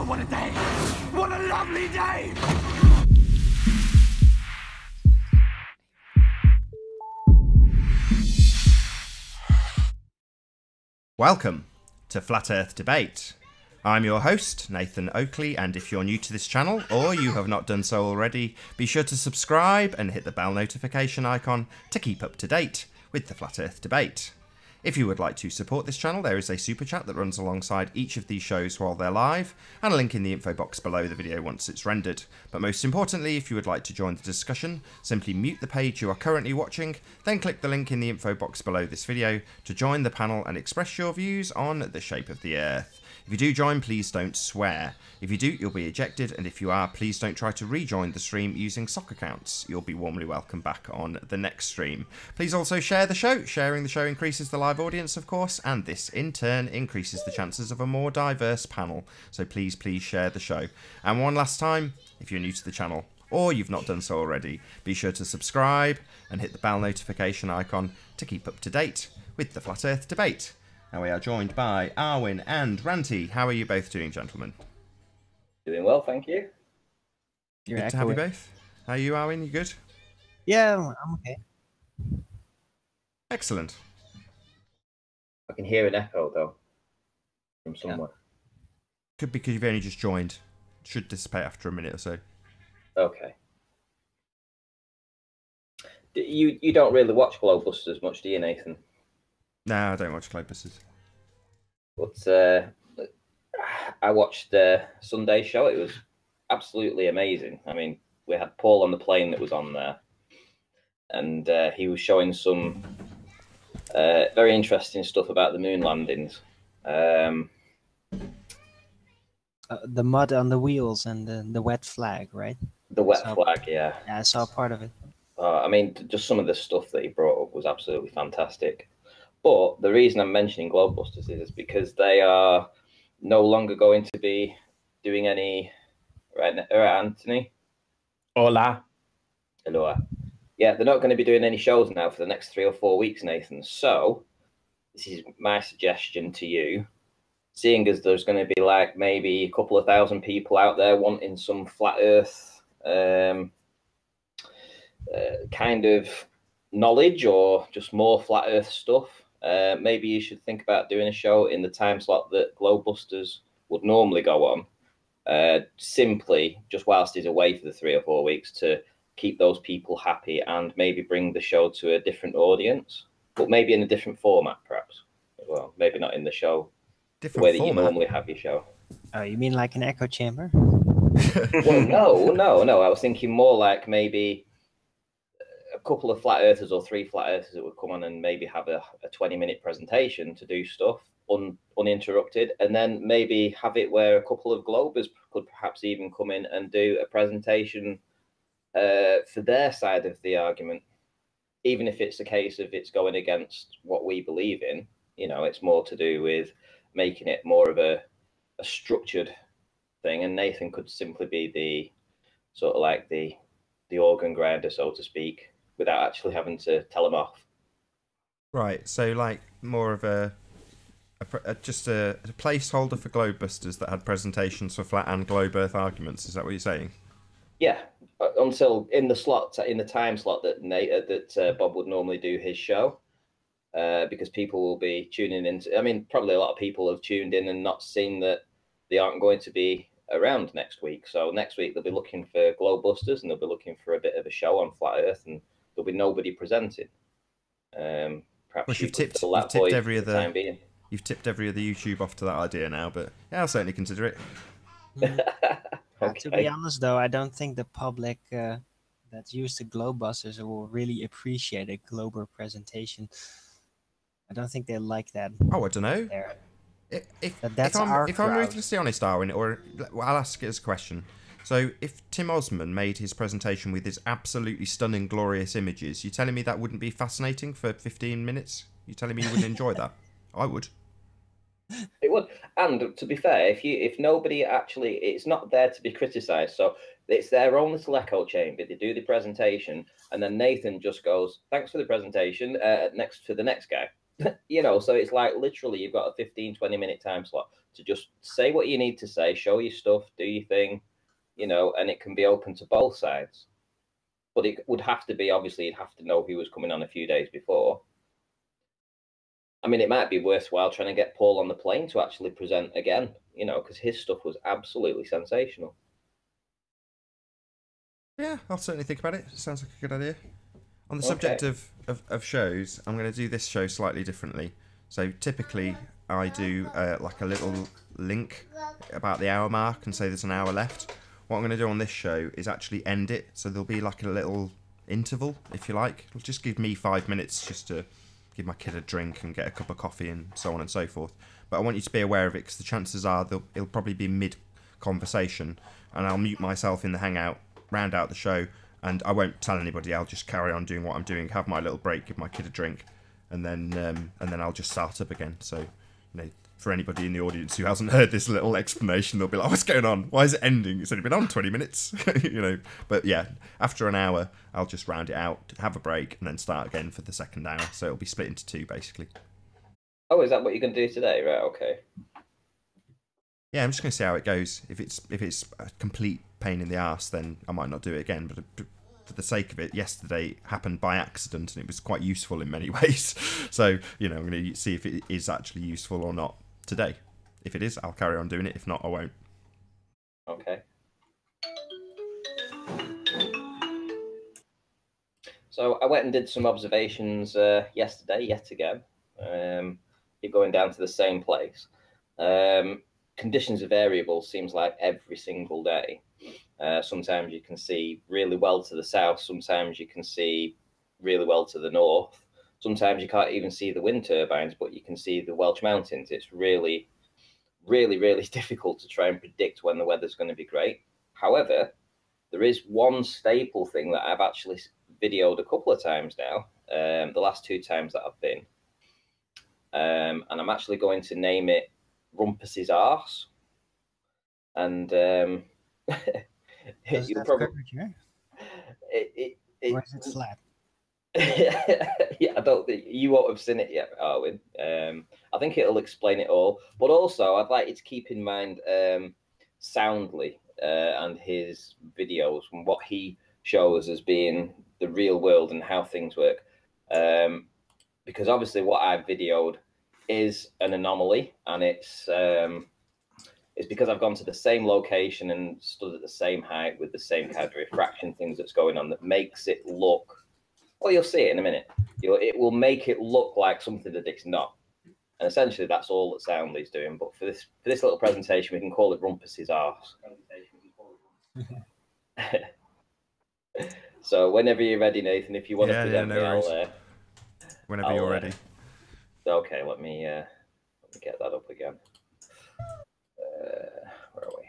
Oh, what a day! What a lovely day! Welcome to Flat Earth Debate. I'm your host, Nathan Oakley, and if you're new to this channel, or you have not done so already, be sure to subscribe and hit the bell notification icon to keep up to date with the Flat Earth Debate. If you would like to support this channel, there is a super chat that runs alongside each of these shows while they're live, and a link in the info box below the video once it's rendered. But most importantly, if you would like to join the discussion, simply mute the page you are currently watching, then click the link in the info box below this video to join the panel and express your views on the shape of the Earth. If you do join, please don't swear. If you do, you'll be ejected, and if you are, please don't try to rejoin the stream using sock accounts. You'll be warmly welcome back on the next stream. Please also share the show. Sharing the show increases the live audience, of course, and this in turn increases the chances of a more diverse panel. So please share the show. And one last time, if you're new to the channel, or you've not done so already, be sure to subscribe and hit the bell notification icon to keep up to date with the Flat Earth Debate. Now we are joined by Arwin and Ranty. How are you both doing, gentlemen? Doing well, thank you. Good to have you both. How are you, Arwin? You good? Yeah, I'm okay. Excellent. I can hear an echo, though, from somewhere. Could be because you've only just joined. Should dissipate after a minute or so. Okay. You don't really watch Globebusters much, do you, Nathan? No, I don't watch Globebusters. But I watched the Sunday show. It was absolutely amazing. I mean, we had Paul on the plane that was on there, and he was showing some very interesting stuff about the moon landings. The mud on the wheels and the wet flag, right? The wet flag, yeah. Yeah, I saw part of it. I mean, just some of the stuff that he brought up was absolutely fantastic. But the reason I'm mentioning Globebusters is because they are no longer going to be doing any... Right, Anthony? Hola. Hello. Yeah, they're not going to be doing any shows now for the next 3 or 4 weeks, Nathan. So, this is my suggestion to you. Seeing as there's going to be like maybe a couple of thousand people out there wanting some flat Earth kind of knowledge or just more flat Earth stuff, maybe you should think about doing a show in the time slot that Globebusters would normally go on, simply just whilst he's away for the 3 or 4 weeks to keep those people happy and maybe bring the show to a different audience, but maybe in a different format perhaps as well. Maybe not in the show the way that you normally have your show. Oh, you mean like an echo chamber? Well, no. I was thinking more like maybe a couple of flat earthers or 3 flat earthers that would come on and maybe have a 20-minute presentation to do stuff uninterrupted, and then maybe have it where a couple of Globers could perhaps even come in and do a presentation for their side of the argument, even if it's a case of it's going against what we believe in. You know, it's more to do with making it more of a structured thing, and Nathan could simply be the sort of like the organ grinder, so to speak, without actually having to tell them off. Right, so like more of a placeholder for Globebusters that had presentations for flat and globe Earth arguments. Is that what you're saying? Yeah, until in the time slot that Bob would normally do his show, because people will be tuning in. I mean, probably a lot of people have tuned in and not seen that they aren't going to be around next week. So next week they'll be looking for Globebusters and they'll be looking for a bit of a show on flat Earth, and there'll be nobody presenting. Perhaps you've tipped every other YouTube off to that idea now, but yeah, I'll certainly consider it. Okay. To be honest, though, I don't think the public that's used to Globebusters will really appreciate a Glober presentation. I don't think they like that. Oh, I don't know. If I'm ruthlessly honest, Darwin, or I'll ask it as a question. So, if Tim Osman made his presentation with his absolutely stunning, glorious images, you telling me that wouldn't be fascinating for 15 minutes? You telling me you wouldn't enjoy that? I would. It would. And to be fair, if nobody actually, it's not there to be criticised. So it's their own little echo chamber. They do the presentation, and then Nathan just goes, "Thanks for the presentation. Next to the next guy." You know, so it's like literally you've got a 15-20 minute time slot to just say what you need to say, show your stuff, do your thing, you know, and it can be open to both sides. But it would have to be, obviously, you'd have to know who was coming on a few days before. I mean, it might be worthwhile trying to get Paul on the plane to actually present again, you know, because his stuff was absolutely sensational. Yeah, I'll certainly think about it. Sounds like a good idea. On the subject of shows, I'm going to do this show slightly differently. So typically, I do like a little link about the hour mark and say there's an hour left. What I'm going to do on this show is actually end it. So there'll be like a little interval, if you like. It'll just give me 5 minutes just to give my kid a drink and get a cup of coffee and so on and so forth. But I want you to be aware of it because the chances are it'll probably be mid-conversation and I'll mute myself in the Hangout, round out the show, and I won't tell anybody. I'll just carry on doing what I'm doing, have my little break, give my kid a drink, and then I'll just start up again. So, you know, for anybody in the audience who hasn't heard this little explanation, they'll be like, "What's going on? Why is it ending? It's only been on 20 minutes." You know. But yeah, after an hour, I'll just round it out, have a break, and then start again for the second hour. So it'll be split into two, basically. Oh, is that what you're going to do today? Right. Okay. Yeah, I'm just going to see how it goes. If it's a complete pain in the arse, then I might not do it again. But for the sake of it, yesterday happened by accident, and it was quite useful in many ways. So, you know, I'm going to see if it is actually useful or not today. If it is, I'll carry on doing it. If not, I won't. Okay. So I went and did some observations yesterday, yet again. You're going down to the same place. Conditions are variable, seems like every single day. Sometimes you can see really well to the south. Sometimes you can see really well to the north. Sometimes you can't even see the wind turbines, but you can see the Welsh Mountains. It's really, really, really difficult to try and predict when the weather's going to be great. However, there is one staple thing that I've actually videoed a couple of times now, the last 2 times that I've been. And I'm actually going to name it Rumpus's Arse. And you'll probably... curvature? Or is it flat? Yeah, I don't think you won't have seen it yet, Arwin. I think it'll explain it all. But also, I'd like you to keep in mind Soundly and his videos and what he shows as being the real world and how things work. Because obviously, what I've videoed is an anomaly, and it's because I've gone to the same location and stood at the same height with the same kind of refraction things that's going on that makes it look. Well, you'll see it in a minute. It will make it look like something that it's not. And essentially, that's all that Soundly's doing. But for this little presentation, we can call it Rumpus's Arse. So whenever you're ready, Nathan, if you want to present me, whenever you're ready. Okay, let me get that up again. Where are we?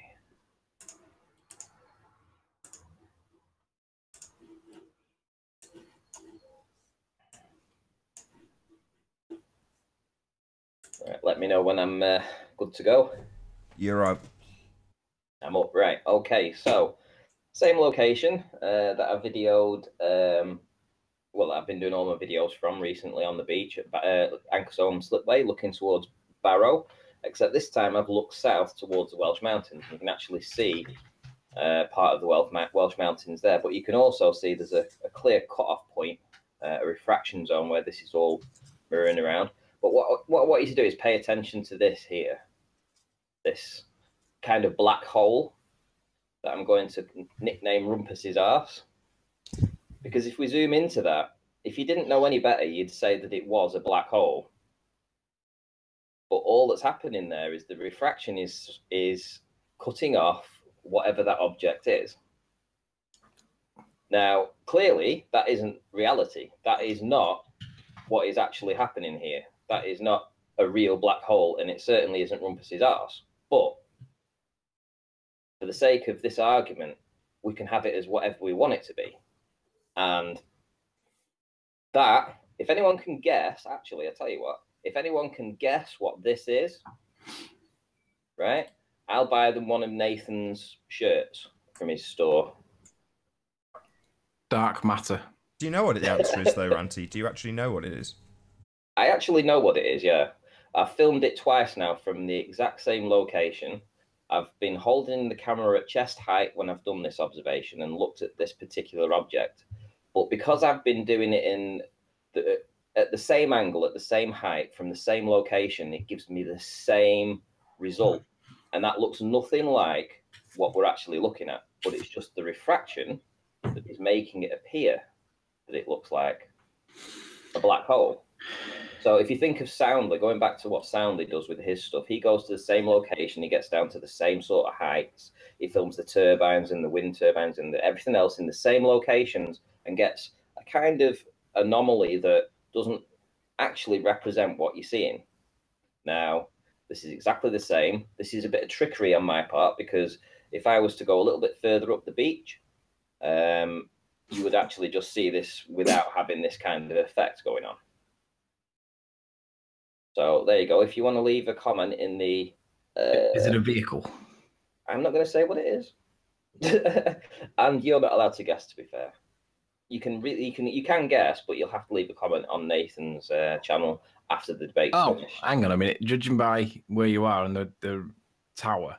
Right, let me know when I'm good to go. You're up. I'm up, right. Okay, so same location that I videoed. Well, I've been doing all my videos from recently on the beach at Ankersholm Slipway, looking towards Barrow. Except this time I've looked south towards the Welsh Mountains. You can actually see part of the Welsh Mountains there, but you can also see there's a clear cut-off point, a refraction zone where this is all mirroring around. But what I want you to do is pay attention to this here, this kind of black hole that I'm going to nickname Rumpus's Arse. Because if we zoom into that, if you didn't know any better, you'd say that it was a black hole. But all that's happening there is the refraction is cutting off whatever that object is. Now, clearly, that isn't reality. That is not what is actually happening here. That is not a real black hole, and it certainly isn't Rumpus's arse. But for the sake of this argument, we can have it as whatever we want it to be. And that, if anyone can guess, actually, I'll tell you what, if anyone can guess what this is, right, I'll buy them one of Nathan's shirts from his store. Dark matter. Do you know what the answer is, though, Ranty? Do you actually know what it is? I actually know what it is, yeah. I've filmed it twice now from the exact same location. I've been holding the camera at chest height when I've done this observation and looked at this particular object. But because I've been doing it at the same angle, at the same height, from the same location, it gives me the same result. And that looks nothing like what we're actually looking at, but it's just the refraction that is making it appear that it looks like a black hole. So if you think of Soundly, going back to what Soundly does with his stuff, he goes to the same location, he gets down to the same sort of heights, he films the turbines and the wind turbines and everything else in the same locations and gets a kind of anomaly that doesn't actually represent what you're seeing. Now, this is exactly the same. This is a bit of trickery on my part because if I was to go a little bit further up the beach, you would actually just see this without having this kind of effect going on. So there you go. If you want to leave a comment in the... is it a vehicle? I'm not going to say what it is. And you're not allowed to guess, to be fair. You can guess, but you'll have to leave a comment on Nathan's channel after the debate's finished. Hang on a minute. Judging by where you are and the tower,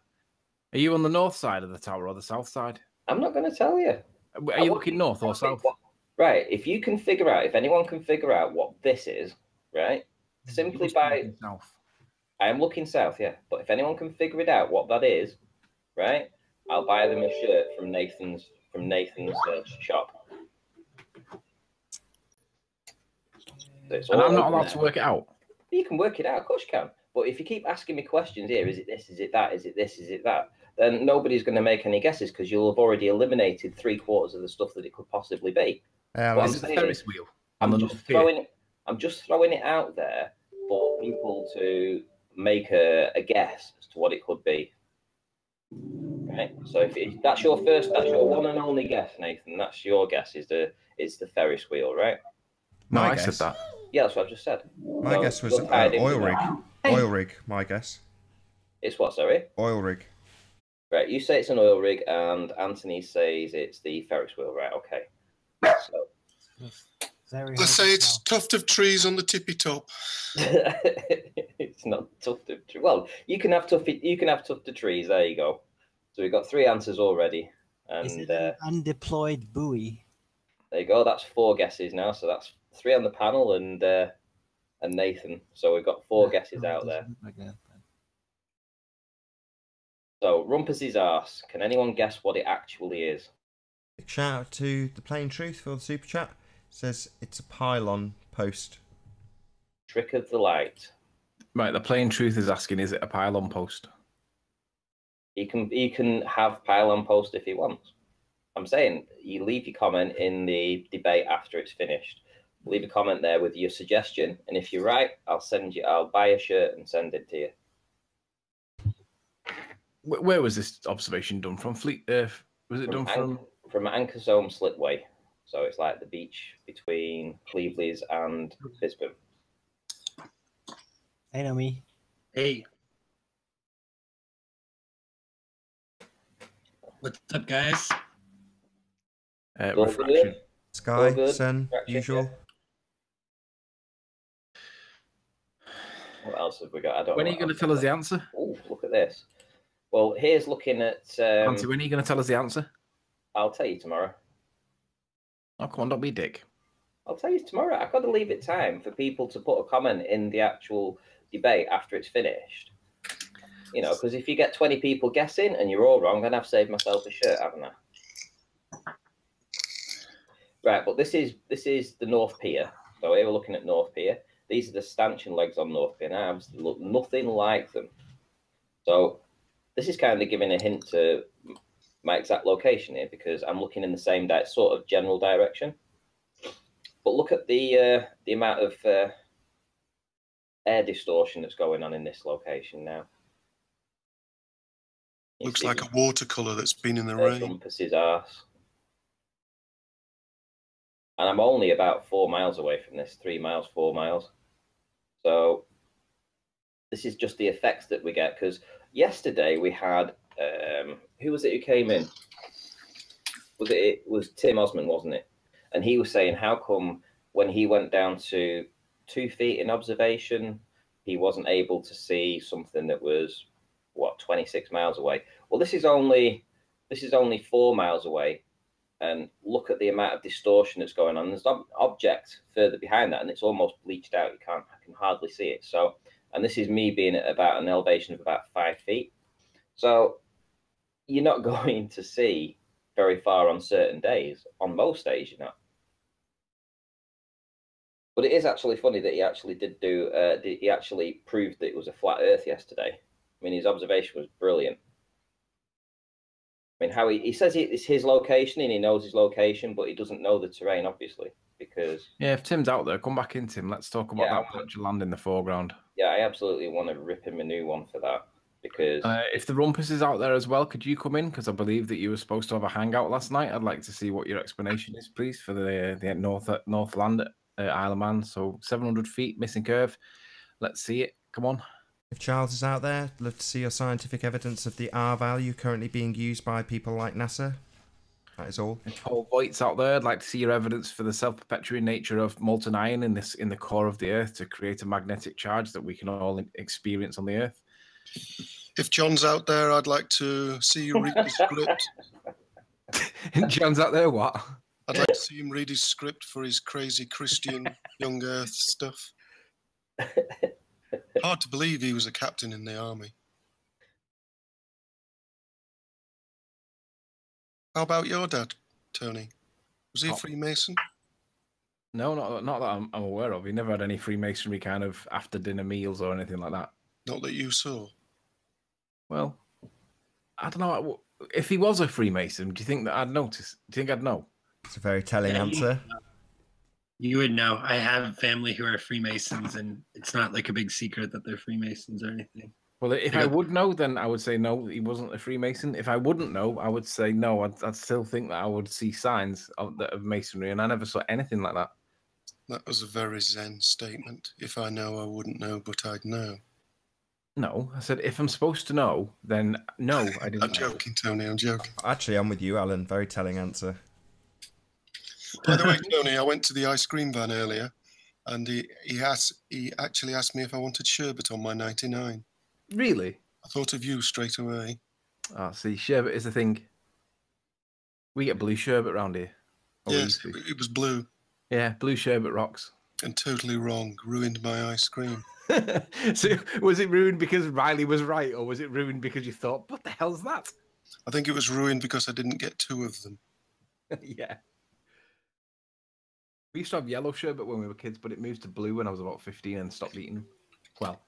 are you on the north side of the tower or the south side? I'm not going to tell you. Are you looking north or south? Right. If anyone can figure out what this is, right? Simply by south. I am looking south, yeah. But if anyone can figure it out what that is, right? I'll buy them a shirt from Nathan's shop. So and I'm not allowed to work it out. You can work it out, of course you can. But if you keep asking me questions here, is it this, is it that, is it this, is it that, then nobody's going to make any guesses because you'll have already eliminated 3/4 of the stuff that it could possibly be. Is it the Ferris wheel? I'm just throwing it out there for people to make a guess as to what it could be. Right. So if that's your one and only guess, Nathan. That's your guess. It's the Ferris wheel, right? No, I said that. Yeah, that's what I've just said. My guess was oil rig. Oil rig. My guess. It's what? Sorry. Oil rig. Right. You say it's an oil rig, and Anthony says it's the Ferris wheel. Right. Okay. So. Let's say it's a tuft of trees on the tippy top. It's not tuft of trees. Well, you can have tufted trees. There you go. So we've got 3 answers already. And is it an undeployed buoy? There you go. That's 4 guesses now. So that's 3 on the panel and Nathan. So we've got 4 guesses out there. So Rumpus's arse. Can anyone guess what it actually is? Big shout out to the Plain Truth for the super chat. Says it's a pylon post. Trick of the light. Right, the Plain Truth is asking, is it a pylon post? He can have pylon post if he wants. I'm saying you leave your comment in the debate after it's finished. Leave a comment there with your suggestion, and if you're right, I'll buy a shirt and send it to you. Where was this observation done from? Fleet Earth? Was it done from Anchor's Slipway? So it's like the beach between Cleveland's and Brisbane. Hey, Nomi. Hey. What's up, guys? Refraction. Sky, sun, usual. What else have we got? I don't know. When are you going to tell us the answer? Oh, look at this. Well, here's looking at... Auntie, when are you going to tell us the answer? I'll tell you tomorrow. Oh, come on, don't be a dick. I'll tell you tomorrow. I've got to leave it time for people to put a comment in the actual debate after it's finished. You know, because if you get 20 people guessing and you're all wrong, then I've saved myself a shirt, haven't I? Right, but this is the North Pier. So here we're looking at North Pier. These are the stanchion legs on North Pier. Now, they look nothing like them. So this is kind of giving a hint to my exact location here because I'm looking in the same sort of general direction. But look at the amount of air distortion that's going on in this location now. Looks like a watercolour that's been in the rain. Rumpus's arse. And I'm only about 4 miles away from this, 3 miles, 4 miles. So this is just the effects that we get because yesterday we had who was it who came in? It was Tim Osmond, wasn't it? And he was saying how come when he went down to 2 feet in observation. He wasn't able to see something that was, what, 26 miles away. Well, this is only 4 miles away. And look at the amount of distortion that's going on. There's an object further behind that, and it's almost bleached out. I can hardly see it. So, and this is me being at about an elevation of about 5 feet. So you're not going to see very far on certain days. On most days, you're not. But it is actually funny that he actually did do. He actually proved that it was a flat Earth yesterday. I mean, his observation was brilliant. I mean, how he says it's his location and he knows his location, but he doesn't know the terrain, obviously, because... Yeah, if Tim's out there, come back in, Tim. Let's talk about that patch of land in the foreground. Yeah, I absolutely want to rip him a new one for that, because... if the Rumpus is out there as well, could you come in? Because I believe that you were supposed to have a hangout last night. I'd like to see what your explanation is, please, for the North Land Isle of Man. So 700 feet, missing curve. Let's see it. Come on. If Charles is out there, love to see your scientific evidence of the R value currently being used by people like NASA. That is all. If Paul Voight's out there, I'd like to see your evidence for the self-perpetuating nature of molten iron in the core of the Earth to create a magnetic charge that we can all experience on the Earth. If John's out there, I'd like to see you read his script. John's out there, what? I'd like to see him read his script for his crazy Christian young Earth stuff. Hard to believe he was a captain in the army. How about your dad, Tony? Was he a Freemason? No, not that I'm aware of. He never had any Freemasonry kind of after-dinner meals or anything like that. Not that you saw. Well, I don't know. If he was a Freemason, do you think that I'd notice? Do you think I'd know? It's a very telling answer. You would know. I have family who are Freemasons, and it's not like a big secret that they're Freemasons or anything. Well, if I would know, then I would say no, he wasn't a Freemason. If I wouldn't know, I would say no. I'd still think that I would see signs of Masonry, and I never saw anything like that. That was a very Zen statement. If I know, I wouldn't know, but I'd know. No, I said if I'm supposed to know, then no, I didn't. I'm joking, Tony. I'm joking. Actually, I'm with you, Alan. Very telling answer. By the way, Tony, I went to the ice cream van earlier, and he actually asked me if I wanted sherbet on my 99. Really? I thought of you straight away. Oh, see, sherbet is a thing. We get blue sherbet around here. Yes, it was blue. Yeah, blue sherbet rocks. And totally wrong. Ruined my ice cream. So was it ruined because Riley was right, or was it ruined because you thought, what the hell's that? I think it was ruined because I didn't get 2 of them. Yeah. We used to have yellow sherbet when we were kids, but it moved to blue when I was about 15 and stopped eating them. Well,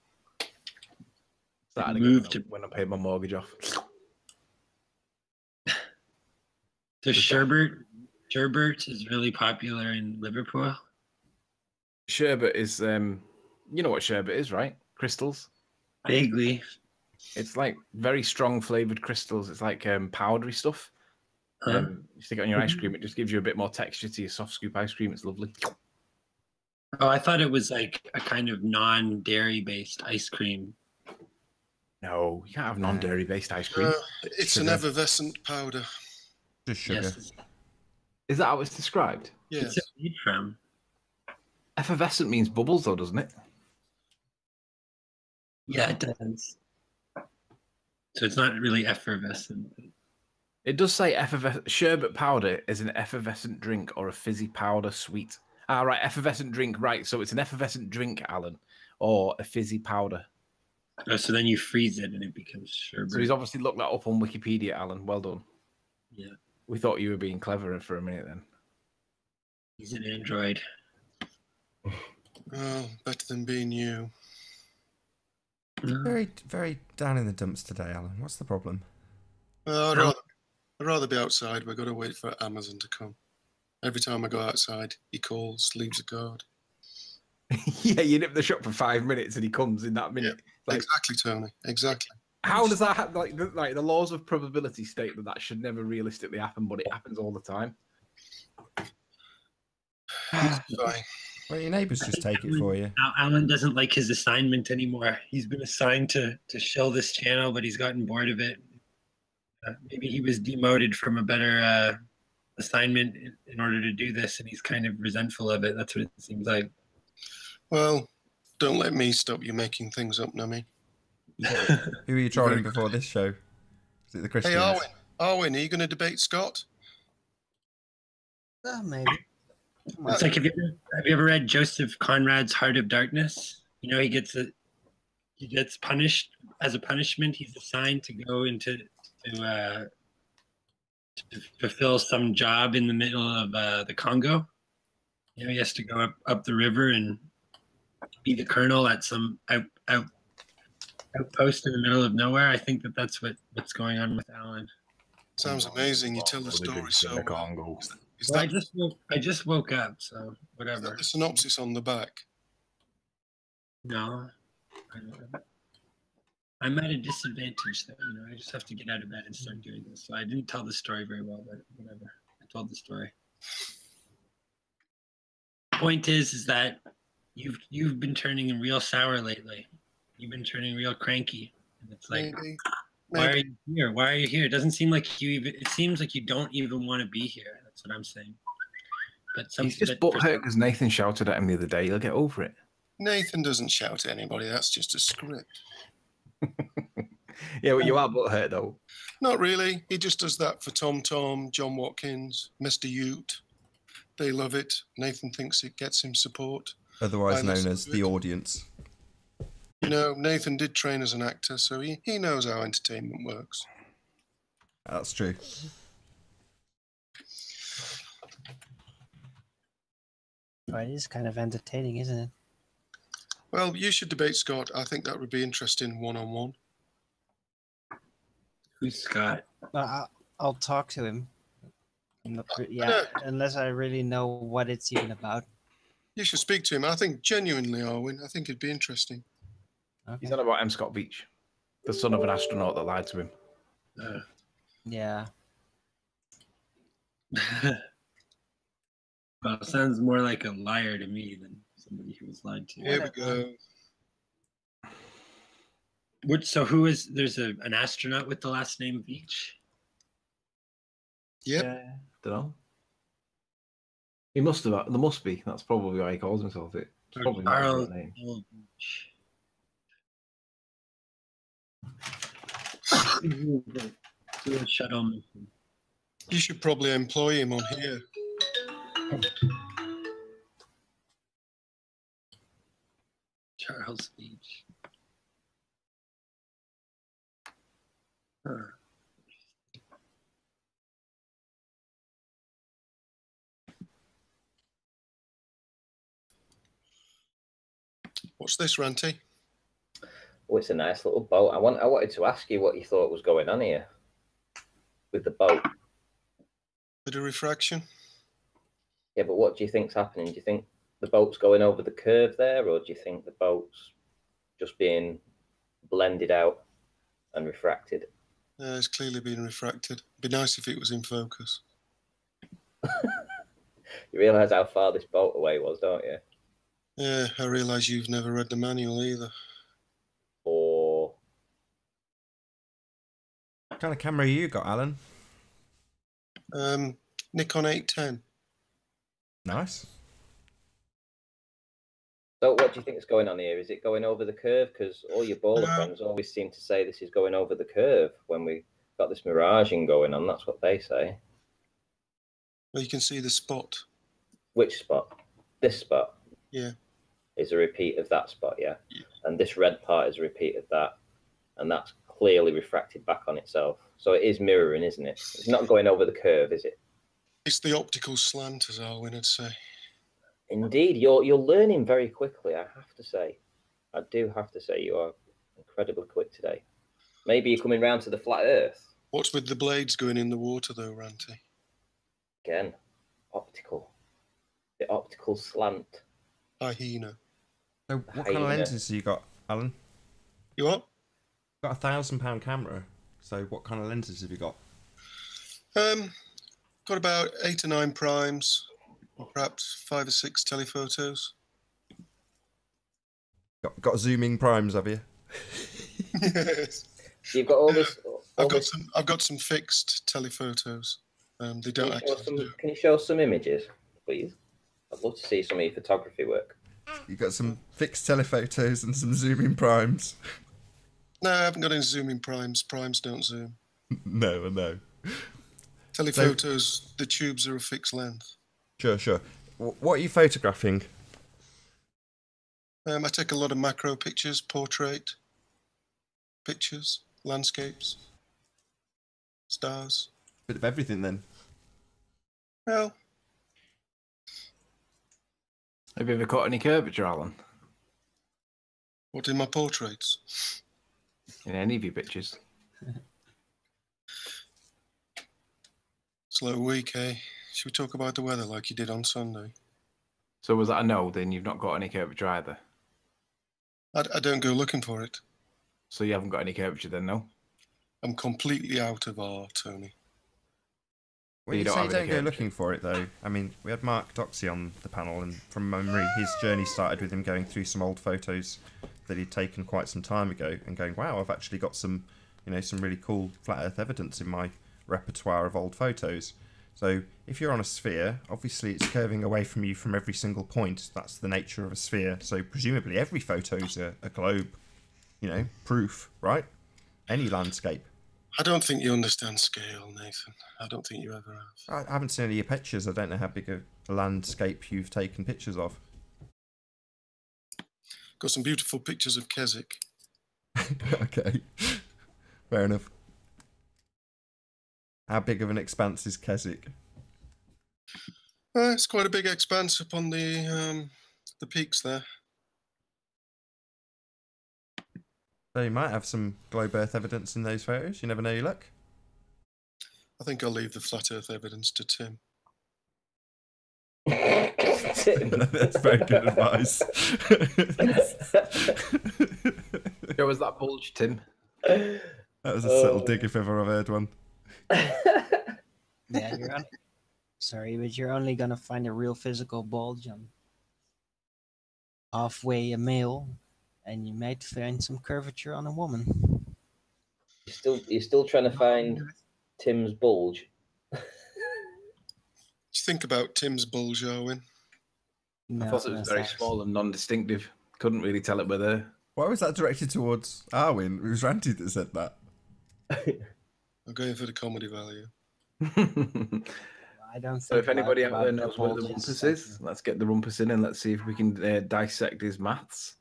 started again when I paid my mortgage off. So sherbet is really popular in Liverpool. Sherbet is, you know what sherbet is, right? Crystals. Vaguely. It's like very strong flavored crystals. It's like powdery stuff. You stick it on your ice cream. It just gives you a bit more texture to your soft scoop ice cream. It's lovely. Oh, I thought it was like a kind of non-dairy based ice cream. No, you can't have non-dairy based ice cream. It's an effervescent powder. Just sugar. Yes. Is that how it's described? Yes. What's it made from? Effervescent means bubbles, though, doesn't it? Yeah, it does. So it's not really effervescent. It does say sherbet powder is an effervescent drink or a fizzy powder sweet. Ah, right, effervescent drink, right. So it's an effervescent drink, Alan, or a fizzy powder. Oh, so then you freeze it and it becomes sherbet. So he's obviously looked that up on Wikipedia, Alan. Well done. Yeah. We thought you were being clever for a minute then. He's an android. Oh, better than being you. Very, very down in the dumps today, Alan. What's the problem? I'd rather be outside. We've got to wait for Amazon to come. Every time I go outside, he calls, leaves a card. Yeah, you nip the shop for 5 minutes and he comes in that minute. Yeah, exactly, Tony. Exactly. How does that happen? Like the laws of probability state that should never realistically happen, but it happens all the time. Fine. Well, your neighbours just take it for you. Alan doesn't like his assignment anymore. He's been assigned to show this channel, but he's gotten bored of it. Maybe he was demoted from a better assignment in order to do this, and he's kind of resentful of it. That's what it seems like. Well, don't let me stop you making things up, Nummy. Who were you trolling before this show? Is it the Christians? Hey, Arwin, are you going to debate Scott? Maybe. It's like, have you ever read Joseph Conrad's Heart of Darkness? You know, he gets punished as a punishment. He's assigned to go into to fulfill some job in the middle of the Congo. You know, he has to go up the river and be the colonel at some outpost in the middle of nowhere. I think that's what's going on with Alan. Sounds amazing. You tell the story so well. I just woke up, so whatever. Is that the synopsis on the back? No, I'm at a disadvantage, though. You know, I just have to get out of bed and start doing this. So I didn't tell the story very well, but whatever. I told the story. Point is that you've been turning real sour lately. You've been turning real cranky, and it's like, Maybe. why are you here? Why are you here? It doesn't seem like you even. It seems like you don't even want to be here. That's what I'm saying. But he's just butthurt because Nathan shouted at him the other day. He'll get over it. Nathan doesn't shout at anybody. That's just a script. Yeah, well, you are butthurt though. Not really. He just does that for Tom, John Watkins, Mr. Ute. They love it. Nathan thinks it gets him support. Otherwise known as the audience. You know, Nathan did train as an actor, so he knows how entertainment works. That's true. Well, it is kind of entertaining, isn't it? Well, you should debate Scott. I think that would be interesting one-on-one. Who's Scott? I'll talk to him. Yeah, unless I really know what it's even about. You should speak to him. I think genuinely, Arwin, I think it'd be interesting. Okay. He's on about M. Scott Beach, the son of an astronaut that lied to him. Yeah. Well, it sounds more like a liar to me than somebody who was lied to. Here we go. So who is? There's an astronaut with the last name Beach. Yep. Don't know. He must have. There must be. That's probably why he calls himself it. It's probably not his real name. You should probably employ him on here. Charles Beach. Huh. What's this, Ranty? Oh, it's a nice little boat. I wanted to ask you what you thought was going on here with the boat. Bit of refraction. Yeah, but what do you think's happening? Do you think the boat's going over the curve there, or do you think the boat's just being blended out and refracted? It's clearly been refracted. It'd be nice if it was in focus. You realise how far this boat away was, don't you? Yeah, I realise you've never read the manual either. Or What kind of camera you got, Alan? Nikon 810. Nice. so, what do you think is going on here? Is it going over the curve? Because all your bowler friends always seem to say this is going over the curve when we got this miraging going on. That's what they say. Well, you can see the spot. Which spot? This spot. Yeah. Is a repeat of that spot, yeah. And this red part is a repeat of that, and that's clearly refracted back on itself. So it is mirroring, isn't it? It's not going over the curve, is it? It's the optical slant, as Arwin would say. Indeed, you're learning very quickly, I have to say. I do have to say you are incredibly quick today. Maybe you're coming round to the flat Earth. What's with the blades going in the water, though, Ranty? Again, optical. The optical slant. Hyena. So what kind of lenses have you got, Alan? You what? Got £1,000 camera. So what kind of lenses have you got? Got about 8 or 9 primes, perhaps 5 or 6 telephotos. Got zooming primes, have you? Yes. You've got all this. I've got some fixed telephotos. They don't actually do. Can you show us some images, please? I'd love to see some of your photography work. You got some fixed telephotos and some zooming primes. No, I haven't got any zooming primes. Primes don't zoom. No, I know. Telephotos, the tubes are a fixed length. Sure. What are you photographing? I take a lot of macro pictures, portrait pictures, landscapes, stars. Bit of everything then. Well, Have you ever caught any curvature, Alan? what in my portraits? In any of your pictures? Slow week, eh? Should we talk about the weather like you did on Sunday? So was that a no? Then you've not got any curvature either. I don't go looking for it. So you haven't got any curvature then, no? I'm completely out of R, Tony. When you you don't say have don't any go curvature. looking for it, though, I mean, we had Mark Doxey on the panel, and from memory, his journey started with him going through some old photos that he'd taken quite some time ago, and going, "Wow, I've actually got some, some really cool flat Earth evidence in my repertoire of old photos." So, if you're on a sphere, obviously it's curving away from you from every single point. That's the nature of a sphere. So, presumably, every photo's a globe, proof, right? Any landscape. I don't think you understand scale, Nathan. I don't think you ever have. I haven't seen any of your pictures. I don't know how big a landscape you've taken pictures of. Got some beautiful pictures of Keswick. Okay, fair enough. How big of an expanse is Keswick? It's quite a big expanse up on the peaks there. So you might have some globe Earth evidence in those photos. You never know your luck. I think I'll leave the flat Earth evidence to Tim. Tim. That's very good advice. Show us that bulge, Tim. That was a subtle dig if ever I've heard one. Yeah, sorry, but you're only gonna find a real physical bulge on halfway a male, and you might find some curvature on a woman. You're still trying to find Tim's bulge. What do you think about Tim's bulge, Owen? No, I thought it was very small and non-distinctive. Couldn't really tell it whether. Why was that directed towards Arwin? It was Ranty that said that. I'm going for the comedy value. I don't. So if anybody out there about knows where the bulges, rumpus is, let's get the rumpus in and let's see if we can dissect his maths.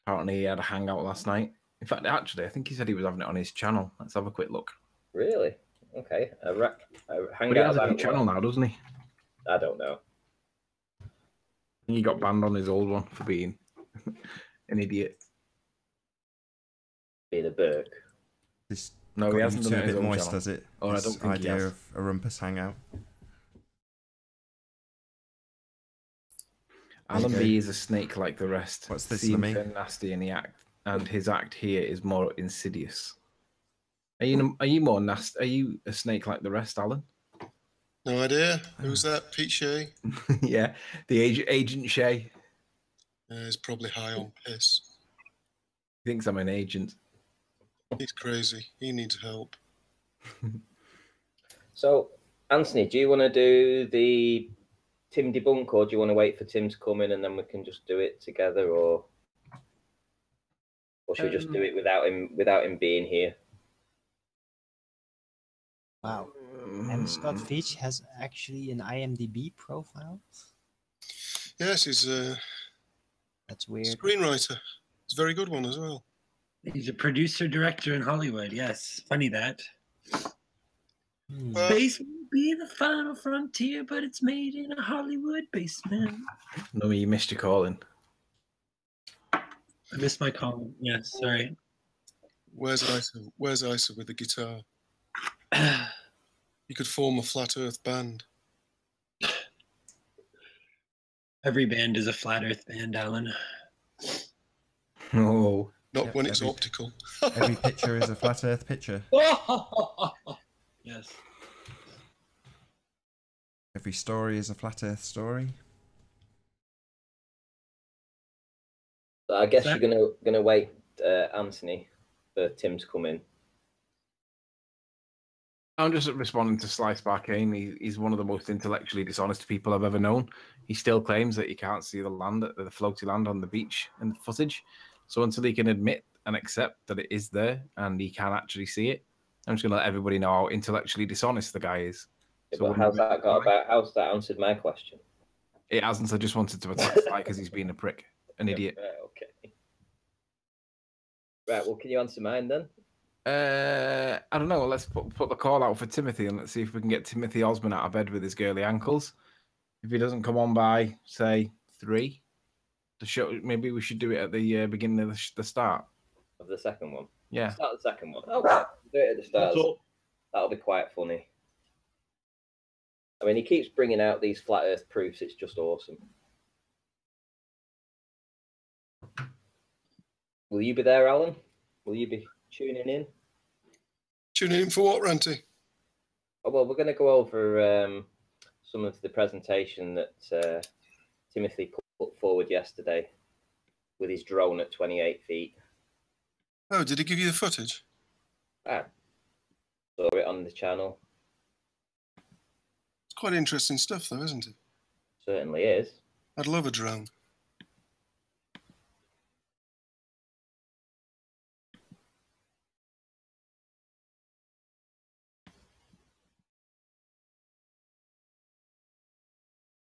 Apparently he had a hangout last night. In fact, actually, I think he said he was having it on his channel. Let's have a quick look. Really? Okay. But he has a new channel now, doesn't he? I don't know. I think he got banned on his old one for being an idiot. Being a Burke. This No, he hasn't too done it a on his bit own moist, channel. does it? Oh, I This don't think he idea has. of a rumpus hangout. Alan Okay. B is a snake like the rest. What's this, Seems Lemmy? nasty in the act, and his act here is more insidious. Are you more nasty? Are you a snake like the rest, Alan? No idea. Who's that? Pete Shea? Yeah, the agent Shay He's probably high on piss. thinks I'm an agent. He's crazy. He needs help. So, Anthony, do you want to do the Tim debunk, or do you want to wait for Tim to come in and then we can just do it together, or should we just do it without him being here? Wow. And Scott Veach has actually an IMDb profile. Yes, he's a That's weird. screenwriter. He's a very good one as well. He's a producer director in Hollywood. Yes, funny that. Well, Space will be the final frontier, but it's made in a Hollywood basement. No, you missed your calling. I missed my call. Yes, sorry. where's Isa? Where's Isa with the guitar? You could form a flat Earth band. Every band is a flat Earth band, Alan. Oh, Not Yep, when it's every- optical. Every picture is a flat Earth picture. Yes. Every story is a flat Earth story. So I guess you're gonna wait, Anthony, for Tim to come in. I'm just responding to Slice Barcane. He's one of the most intellectually dishonest people I've ever known. He still claims that he can't see the land, the floaty land on the beach in the footage. So until he can admit and accept that it is there and he can actually see it, I'm just going to let everybody know how intellectually dishonest the guy is. Yeah, So but how's that answered my question? It hasn't. I just wanted to attack Sly because he's been a prick, an idiot. Right, okay. Right, well, can you answer mine then? I don't know. Let's put the call out for Timothy and let's see if we can get Timothy Osman out of bed with his girly ankles. If he doesn't come on by, say, 3, the show, maybe we should do it at the beginning of the start. Of the second one? Yeah. Start the second one. Okay, do it at the start. That'll be quite funny. I mean, he keeps bringing out these flat Earth proofs. It's just awesome. Will you be there, Alan? Will you be tuning in? Tuning in for what, Ranty? Oh, well, we're going to go over some of the presentation that Timothy put forward yesterday with his drone at 28 feet. Oh, did he give you the footage? Ah, saw it on the channel. It's quite interesting stuff, though, isn't it? Certainly is. I'd love a drone.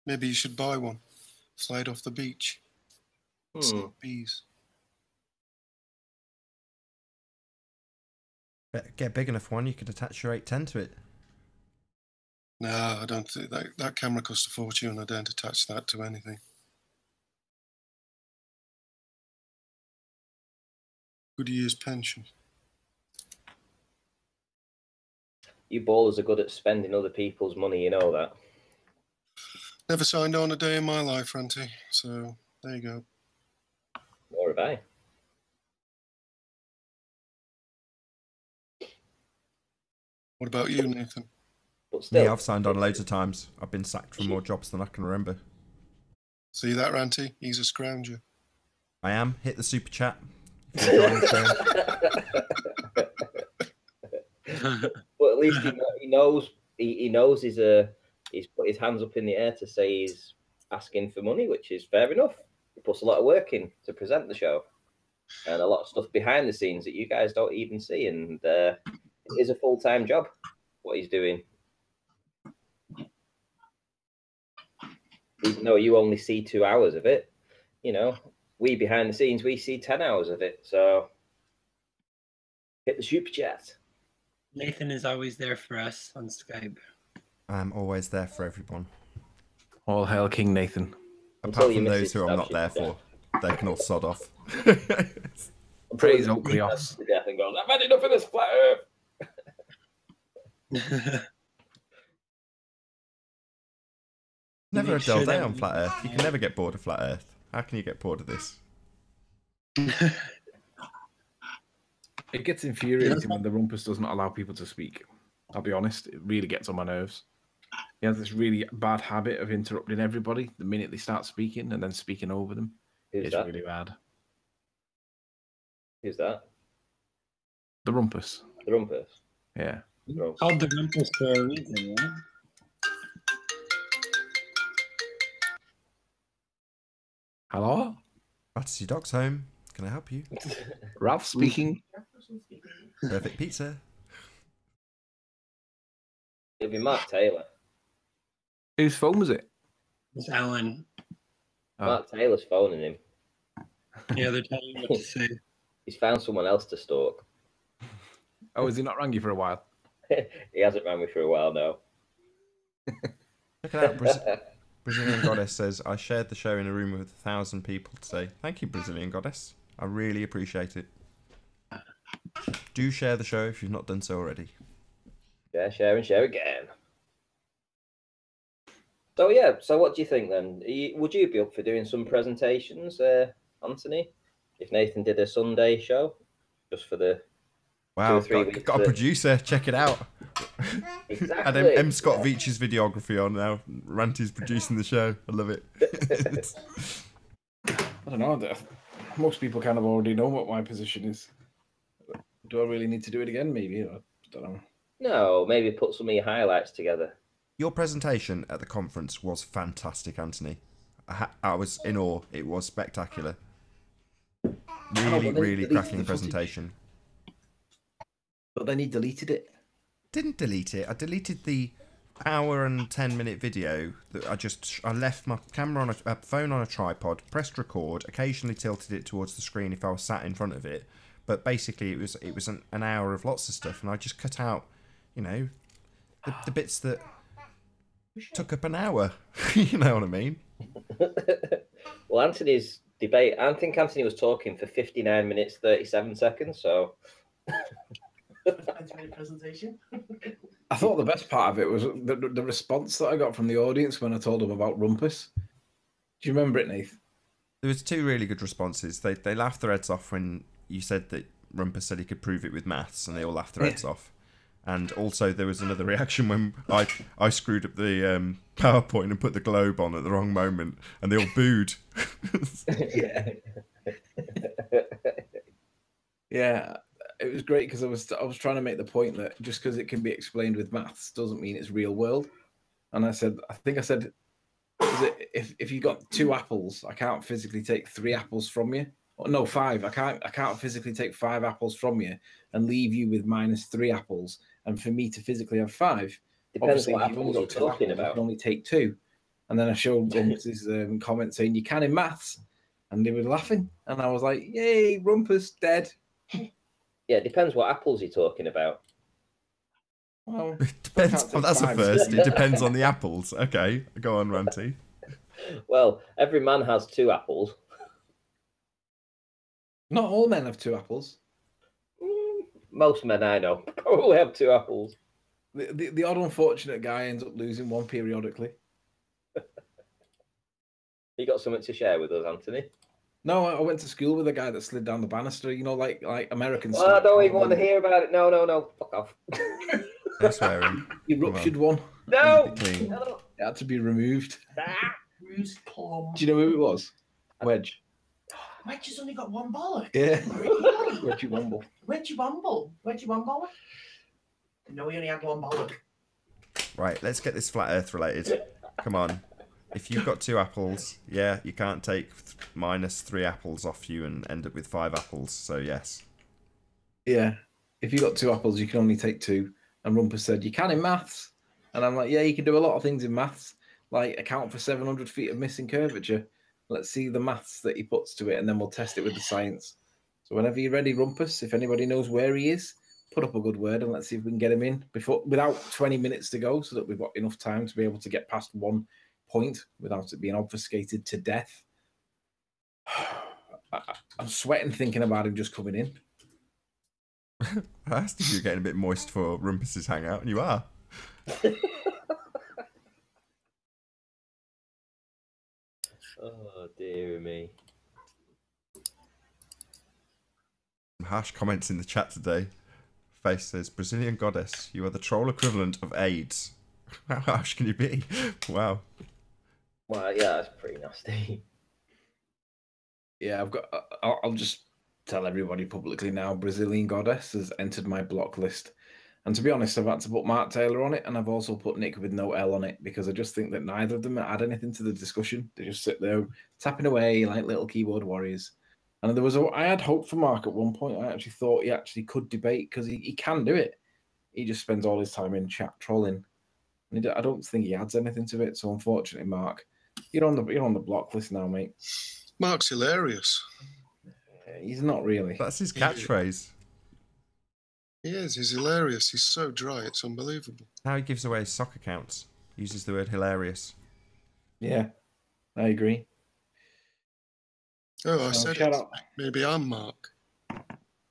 Maybe you should buy one. Fly it off the beach. Bees. Get a big enough one, you could attach your 810 to it. No, I don't think that camera costs a fortune. I don't attach that to anything. Good year's pension. You ballers are good at spending other people's money, you know that. Never signed on a day in my life, Ranty. So there you go. Nor have I. What about you, Nathan? But still, Yeah, I've signed on loads of times. I've been sacked from more jobs than I can remember. See that, Ranty? He's a scrounger. I am. Hit the super chat. If you're enjoying the show. But at least he knows. He knows he's put his hands up in the air to say he's asking for money, which is fair enough. He puts a lot of work in to present the show, and a lot of stuff behind the scenes that you guys don't even see. And it is a full-time job what he's doing. Even though you only see 2 hours of it, you know, we behind the scenes, we see 10 hours of it. So hit the super chat. Nathan is always there for us on Skype. I'm always there for everyone. All hail King Nathan. Apart from those who I'm not there for. They can all sod off. Praise Oakleos. To death and goes, I've had enough of this flat Earth. Never a Make dull sure day that on we- Flat Earth. You can never get bored of Flat Earth. How can you get bored of this? It gets infuriating when the rumpus doesn't allow people to speak. I'll be honest, it really gets on my nerves. He has this really bad habit of interrupting everybody the minute they start speaking and then speaking over them. Who's It's that? really bad. Who's that? The rumpus. The rumpus. Yeah. Called the rumpus for a reason, right? Hello? Fantasy Dog's home. Can I help you? Ralph speaking. Perfect pizza. It'll be Mark Taylor. Whose phone was it? It's Alan. Oh. Mark Taylor's phoning him. Yeah, they're telling me what to say. He's found someone else to stalk. Oh, has he not rang you for a while? He hasn't rang me for a while now. Check it out. Brazilian Goddess says, I shared the show in a room with 1,000 people today. Thank you, Brazilian Goddess. I really appreciate it. Do share the show if you've not done so already. Yeah, share and share again. So yeah, so what do you think then? Would you be up for doing some presentations, Anthony? If Nathan did a Sunday show, just for the Wow, 2 or 3 weeks. got a producer. Check it out. Exactly. Had M. Scott Veach's videography on now. Ranty's producing the show. I love it. I don't know. Most people kind of already know what my position is. Do I really need to do it again? Maybe. I don't know. No, maybe put some of your highlights together. Your presentation at the conference was fantastic, Anthony. I was in awe. It was spectacular. Really, really cracking presentation. But then he deleted it. Didn't delete it. I deleted the hour and 10-minute video that I left my camera on a phone on a tripod, pressed record, occasionally tilted it towards the screen if I was sat in front of it. But basically, it was an hour of lots of stuff, and I just cut out, you know, the bits that took up an hour. You know what I mean? Well, Anthony's debate. I think Anthony was talking for 59 minutes 37 seconds. So. 20-minute presentation. I thought the best part of it was the response that I got from the audience when I told them about Rumpus. Do you remember it, Nath? There was two really good responses. They laughed their heads off when you said that Rumpus said he could prove it with maths, and they all laughed their heads off. And also there was another reaction when I screwed up the PowerPoint and put the globe on at the wrong moment, and they all booed. Yeah. Yeah. It was great because I was trying to make the point that just because it can be explained with maths doesn't mean it's real world. And I said, if you got 2 apples, I can't physically take 3 apples from you. Or no, 5. I can't physically take 5 apples from you and leave you with -3 apples. And for me to physically have 5, Depends obviously what if you've only apples got you're 2 talking apples, you about. can only take 2. And then I showed Rumpus's comment saying you can in maths, and they were laughing, and I was like, "Yay, Rumpus dead." Yeah, it depends what apples you're talking about. Well, It depends. take Oh, that's a 5. first. It depends on the apples. Okay, go on, Ranty. Well, every man has 2 apples. Not all men have 2 apples. Most men I know probably have 2 apples. The odd unfortunate guy ends up losing one periodically. You got something to share with us, Anthony? No, I went to school with a guy that slid down the banister, you know, like American Well, I style. don't even want to hear about it. No. Fuck off. No swearing. He ruptured one. No. Clean. No. It had to be removed. Bruised plum. Do you know who it was? Wedge. Wedge has only got 1 bollock. Yeah. Really? Wedgie Wumble. Wedgie Wumble. Wedgie Wumble. No, he only had 1 bollock. Right, let's get this flat Earth related. Come on. If you've got 2 apples, yeah, you can't take -3 apples off you and end up with 5 apples. So yes. Yeah. If you got 2 apples, you can only take 2. And Rumpus said, you can in maths. And I'm like, yeah, you can do a lot of things in maths, like account for 700 feet of missing curvature. Let's see the maths that he puts to it, and then we'll test it with the science. So whenever you're ready, Rumpus, if anybody knows where he is, put up a good word and let's see if we can get him in without 20 minutes to go, so that we've got enough time to be able to get past 1 point without it being obfuscated to death. I'm sweating thinking about him just coming in. I asked if you're getting a bit moist for Rumpus's hangout, and you are. Oh, dear me. Some harsh comments in the chat today. Face says, Brazilian goddess, you are the troll equivalent of AIDS. How harsh can you be? Wow. Well, yeah, that's pretty nasty. Yeah, I'll just tell everybody publicly now, Brazilian Goddess has entered my block list. And to be honest, I've had to put Mark Taylor on it, and I've also put Nick with no L on it, because I just think that neither of them add anything to the discussion. They just sit there tapping away like little keyboard warriors. And I had hope for Mark at one point. I actually thought he actually could debate, because he can do it. He just spends all his time in chat trolling. And I don't think he adds anything to it. So unfortunately, Mark, you're on the block list now, mate. Mark's hilarious. He's not really. That's his catchphrase. He is. He's hilarious. He's so dry. It's unbelievable. How he gives away his sock accounts. Uses the word hilarious. Yeah, I agree. Oh, I said shout it. out. Maybe I'm Mark.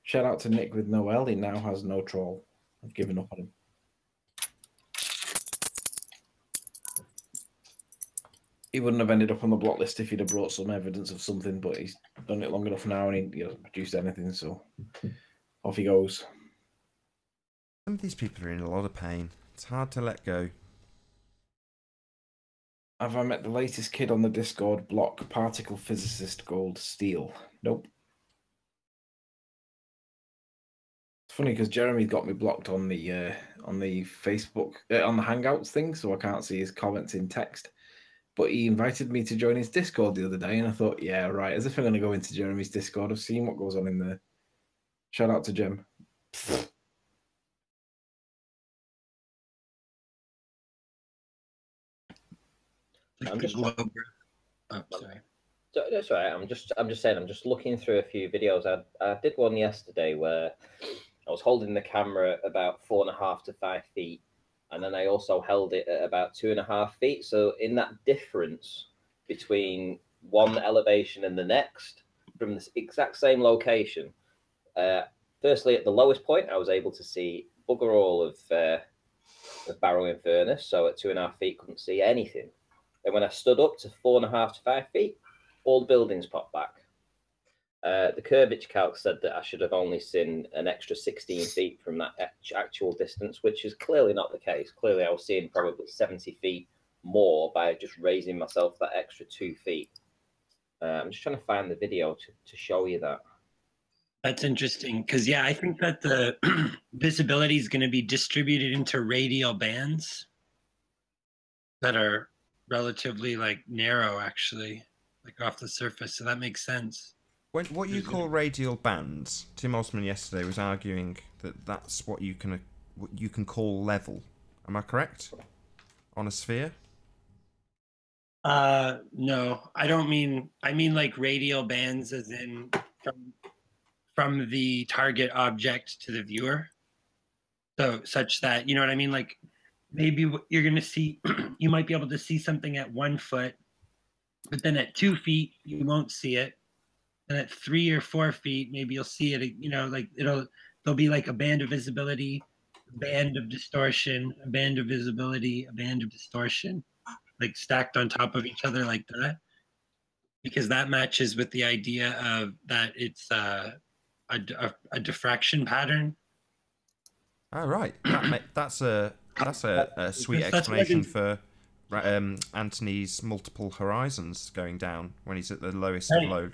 Shout out to Nick with Noel. He now has no troll. I've given up on him. He wouldn't have ended up on the block list if he'd have brought some evidence of something, but he's done it long enough now and he hasn't produced anything, so off he goes. Some of these people are in a lot of pain. It's hard to let go. Have I met the latest kid on the Discord block? Particle physicist Gold Steel. Nope. funny because Jeremy got me blocked on the Facebook on the Hangouts thing, so I can't see his comments in text. But he invited me to join his Discord the other day, and I thought, yeah, right. As if I'm going to go into Jeremy's Discord, I've seen what goes on in there. Shout out to Jem. I'm just sorry. That's right. I'm just saying. I'm just looking through a few videos. I did one yesterday where I was holding the camera about 4.5 to 5 feet, and then I also held it at about 2.5 feet. So in that difference between one elevation and the next, from the exact same location, firstly at the lowest point, I was able to see bugger all of Barrow Furnace. So at 2.5 feet, couldn't see anything. And when I stood up to 4.5 to 5 feet, all the buildings popped back. The curvature calc said that I should have only seen an extra 16 feet from that actual distance, which is clearly not the case. Clearly, I was seeing probably 70 feet more by just raising myself that extra 2 feet. I'm just trying to find the video to show you that. That's interesting because, yeah, I think that the visibility is going to be distributed into radial bands that are relatively like narrow, actually, like off the surface. So that makes sense. What you call radial bands, Tim Osman yesterday was arguing that that's what you can call level. Am I correct? On a sphere? No, I don't mean. I mean like radial bands, as in from the target object to the viewer. So such that, you know what I mean? Like maybe you're going to see, you might be able to see something at 1 foot, but then at 2 feet, you won't see it. And at 3 or 4 feet, maybe you'll see it, you know, like there'll be like a band of visibility, a band of distortion, a band of visibility, a band of distortion, like stacked on top of each other like that. Because that matches with the idea of that it's a diffraction pattern. Oh, right. That's a sweet explanation for Anthony's multiple horizons going down when he's at the lowest of low.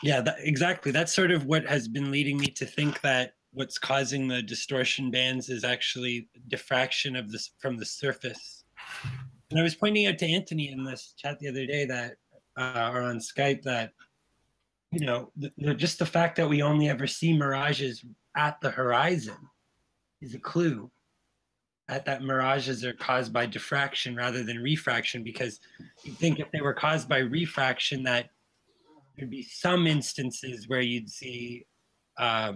Yeah, exactly. That's sort of what has been leading me to think that what's causing the distortion bands is actually diffraction of this from the surface. And I was pointing out to Anthony in this chat the other day that, or on Skype, that, you know, just the fact that we only ever see mirages at the horizon is a clue that mirages are caused by diffraction rather than refraction, because you'd think if they were caused by refraction that there'd be some instances where you'd see a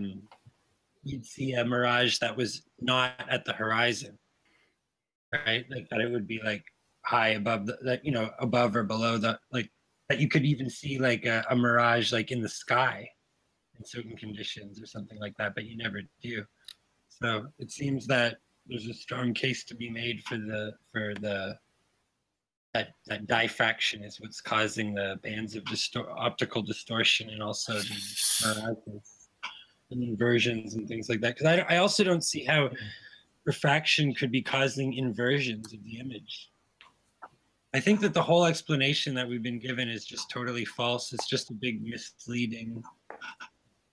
mirage that was not at the horizon, right? Like that it would be like high above that, you know, above or below the, like that you could even see like a mirage like in the sky in certain conditions or something like that, but you never do. So it seems that there's a strong case to be made for that diffraction is what's causing the bands of optical distortion, and also the and inversions and things like that. Because I also don't see how refraction could be causing inversions of the image. I think that the whole explanation that we've been given is just totally false. It's just a big misleading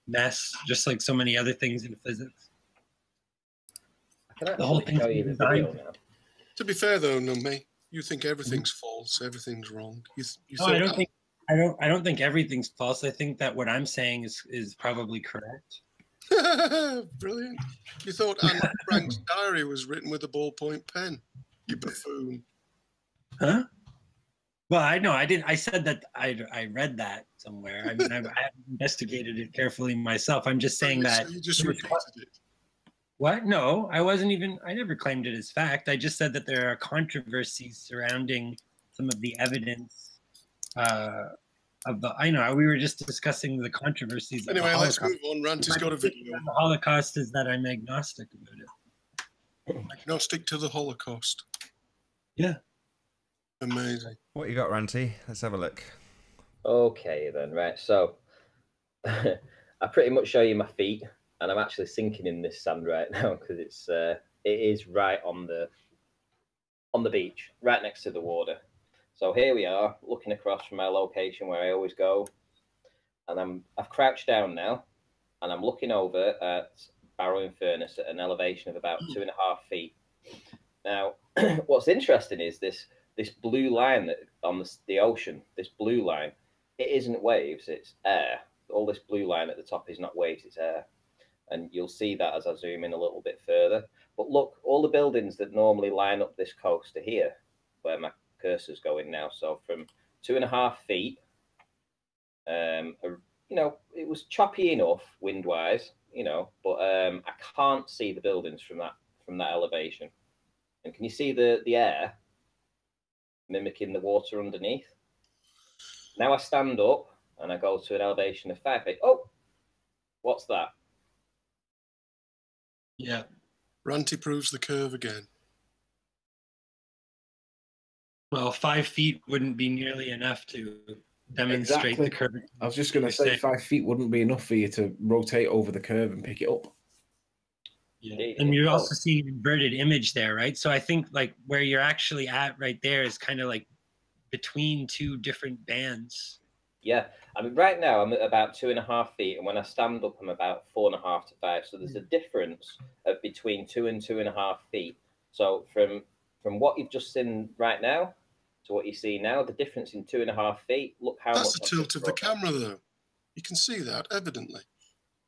mess, just like so many other things in physics. The whole thing. To be fair, though, Nummy, you think everything's false, everything's wrong. No, I don't think everything's false. I think that what I'm saying is probably correct. Brilliant. You thought Anne Frank's diary was written with a ballpoint pen, you buffoon. Huh? Well, I know I didn't. I said that I read that somewhere. I mean, I haven't investigated it carefully myself. I'm just saying that. So you just repeated it. What? No, I wasn't even. I never claimed it as fact. I just said that there are controversies surrounding some of the evidence of the. I know we were just discussing the controversies. Anyway, let's move on. Ranty's got a video. The Holocaust is that I'm agnostic about it. Agnostic to the Holocaust. Yeah. Amazing. What you got, Ranty? Let's have a look. Okay, then. Right. So I pretty much show you my feet, and I'm actually sinking in this sand right now because it is right on the beach, right next to the water. So here we are, looking across from my location where I always go, and I've crouched down now, and I'm looking over at barrowing furnace at an elevation of about 2.5 feet. Now, what's interesting is this blue line that on the ocean, this blue line, it isn't waves, it's air. All this blue line at the top is not waves, it's air. And you'll see that as I zoom in a little bit further. But look, all the buildings that normally line up this coast are here, where my cursor's going now. So from 2.5 feet, you know, it was choppy enough wind-wise, you know, but I can't see the buildings from that elevation. And can you see the air mimicking the water underneath? Now I stand up and I go to an elevation of 5 feet. Oh, what's that? Yeah. Ranty proves the curve again. Well, 5 feet wouldn't be nearly enough to demonstrate the curve. I was just going to say 5 feet wouldn't be enough for you to rotate over the curve and pick it up. Yeah. And you're also seeing inverted image there, right? So I think like where you're actually at right there is kind of like between two different bands. Yeah, I mean, right now I'm at about 2.5 feet, and when I stand up, I'm about 4.5 to 5. So there's a difference of between 2 and 2.5 feet. So from what you've just seen right now to what you see now, the difference in 2.5 feet. Look how That's much the tilt of the camera, though. You can see that evidently.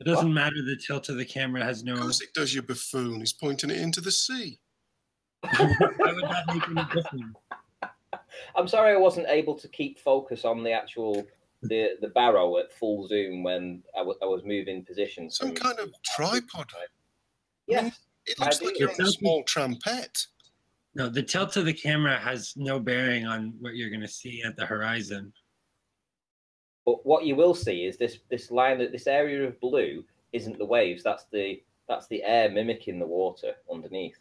It doesn't matter. The tilt of the camera has no. Of course it does, you buffoon. He's pointing it into the sea. Why would that make any difference? I'm sorry I wasn't able to keep focus on the actual the barrow at full zoom when I was moving positions. Some kind of tripod. Yes. I mean, it looks like you're on a small trampette. No, the tilt of the camera has no bearing on what you're going to see at the horizon. But what you will see is this line, this area of blue isn't the waves. That's the air mimicking the water underneath.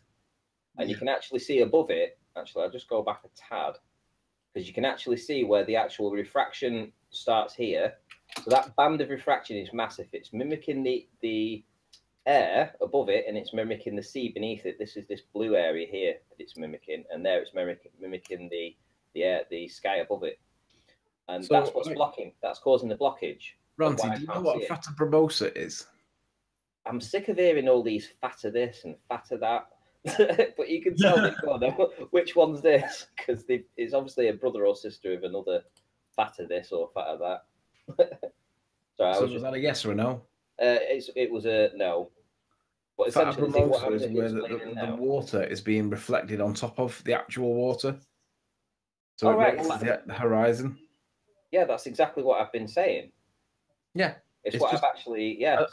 And you can actually see above it. Actually, I'll just go back a tad, because you can actually see where the actual refraction starts here. So that band of refraction is massive. It's mimicking the air above it, and it's mimicking the sea beneath it. This is this blue area here that it's mimicking, and there it's mimicking the air, the sky above it. And so that's what's blocking. That's causing the blockage. Ranty, do you know what Fata Bramosa is? I'm sick of hearing all these Fata this and Fata that. But you can tell me, go on, which one's this? Because it's obviously a brother or sister of another Fata this or Fata that. So was that a yes or a no? It was a no. But Fata essentially, Bramosa is where the water is being reflected on top of the actual water. So it makes the horizon. Yeah, that's exactly what I've been saying. Yeah. It's what I've actually, yeah.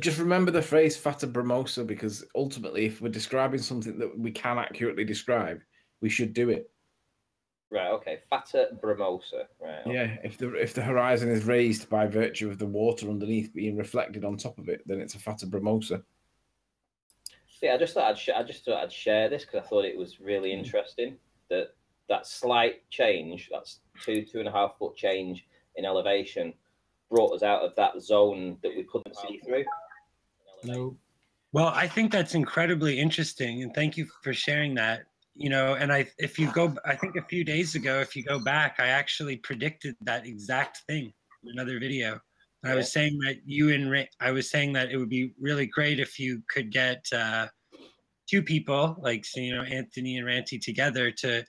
Just remember the phrase Fata Bramosa, because ultimately, if we're describing something that we can accurately describe, we should do it. Right. Okay. Fata Bramosa. Right. Okay. Yeah. If the horizon is raised by virtue of the water underneath being reflected on top of it, then it's a Fata Bramosa. Yeah. I just thought I'd share this because I thought it was really interesting that slight change, that's 2.5 foot change in elevation, brought us out of that zone that we couldn't see through. No. Well, I think that's incredibly interesting, and thank you for sharing that. You know, and I think a few days ago, if you go back, I actually predicted that exact thing in another video. And I was saying that I was saying that it would be really great if you could get two people, like, you know, Anthony and Ranty together to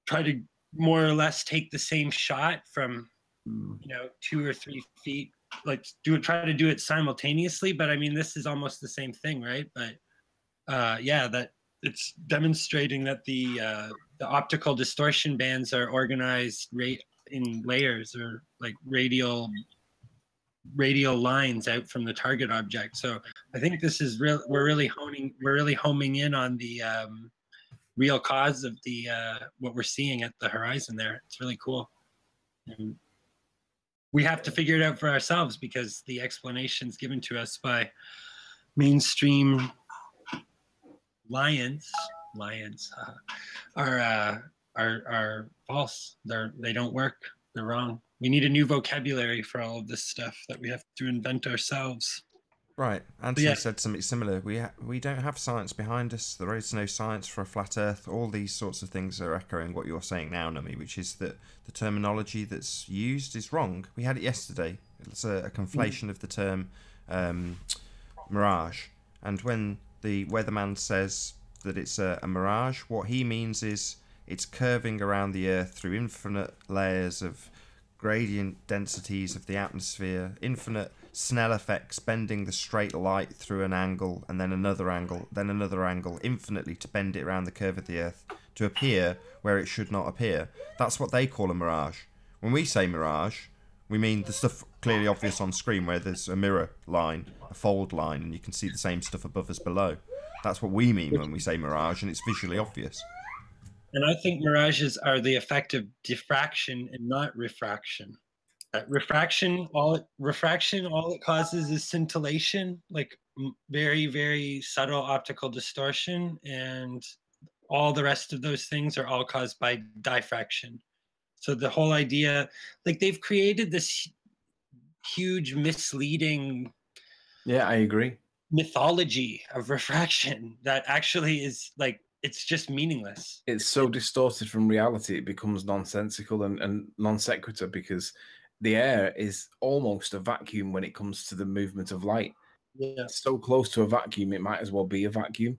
try to more or less take the same shot from, you know, 2 or 3 feet, like try to do it simultaneously. But I mean, this is almost the same thing, right? But yeah, that it's demonstrating that the optical distortion bands are organized in layers, or like radial lines out from the target object. So I think this is we're really homing in on the real cause of the what we're seeing at the horizon there. It's really cool. And we have to figure it out for ourselves, because the explanations given to us by mainstream lions are false. They don't work. They're wrong. We need a new vocabulary for all of this stuff that we have to invent ourselves. Right. Anthony said something similar. We don't have science behind us. There is no science for a flat Earth. All these sorts of things are echoing what you're saying now, Nami, which is that the terminology that's used is wrong. We had it yesterday. It's a conflation of the term mirage. And when the weatherman says that it's a mirage, what he means is it's curving around the Earth through infinite layers of gradient densities of the atmosphere, infinite Snell effects bending the straight light through an angle and then another angle, infinitely to bend it around the curve of the Earth to appear where it should not appear. That's what they call a mirage. When we say mirage, we mean the stuff clearly obvious on screen where there's a mirror line, a fold line, and you can see the same stuff above as below. That's what we mean when we say mirage, and it's visually obvious. And I think mirages are the effect of diffraction and not refraction. Refraction, all it causes is scintillation, like very, very subtle optical distortion, and all the rest of those things are all caused by diffraction. So the whole idea, like they've created this huge misleading, Yeah, I agree, mythology of refraction that actually is like, it's just meaningless. It's so distorted from reality, it becomes nonsensical and non sequitur, because the air is almost a vacuum when it comes to the movement of light. Yeah. It's so close to a vacuum, it might as well be a vacuum.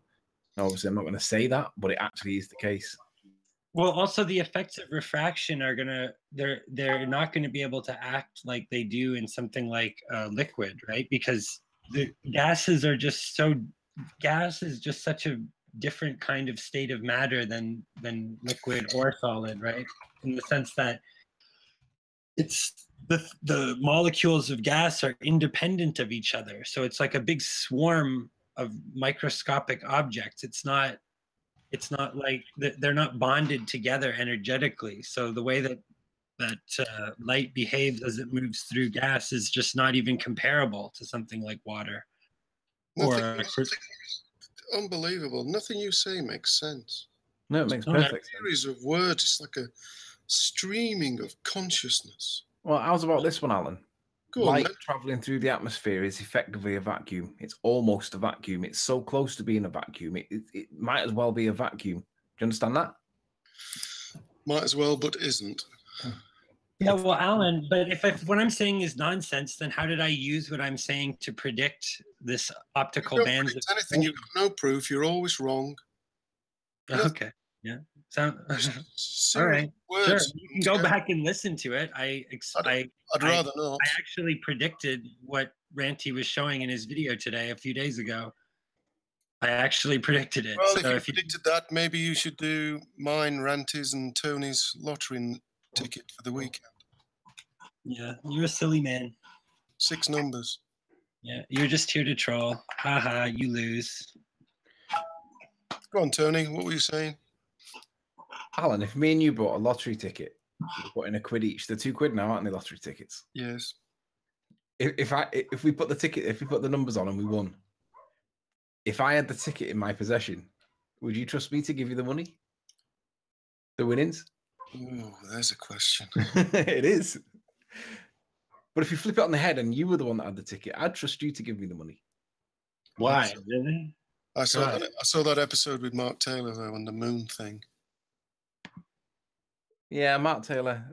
Obviously, I'm not going to say that, but it actually is the case. Well, also the effects of refraction are they're not gonna be able to act like they do in something like liquid, right? Because the gas is just such a different kind of state of matter than liquid or solid, right? In the sense that it's the molecules of gas are independent of each other. So it's like a big swarm of microscopic objects. It's not like they're not bonded together energetically. So the way that light behaves as it moves through gas is just not even comparable to something like water. Unbelievable. Nothing you say makes sense. No, it makes perfect sense. A series of words. It's like a streaming of consciousness. Well, how's about this one, Alan? Light traveling through the atmosphere is effectively a vacuum. It's almost a vacuum. It's so close to being a vacuum. It might as well be a vacuum. Do you understand that? Might as well, but isn't. Yeah, well, Alan, but if what I'm saying is nonsense, then how did I use what I'm saying to predict this optical band? Anything, you've got no proof. You're always wrong. Okay. Yeah. All right. Sure. You can go back and listen to it. I'd rather not. I actually predicted what Ranty was showing in his video today a few days ago. I actually predicted it. Well, so if you predicted that, maybe you should do mine, Ranty's, and Tony's lottery ticket for the weekend. Yeah, you're a silly man. 6 numbers. Yeah, you're just here to troll. Haha, you lose. Go on, Tony. What were you saying? Alan, if me and you bought a lottery ticket, we're putting £1 each. They're £2 now, aren't they? Lottery tickets. Yes. If we put the numbers on and we won, if I had the ticket in my possession, would you trust me to give you the money? The winnings? Oh, there's a question. It is. But if you flip it on the head and you were the one that had the ticket, I'd trust you to give me the money. Why? Really? I saw that episode with Mark Taylor though on the moon thing. Yeah, Mark Taylor,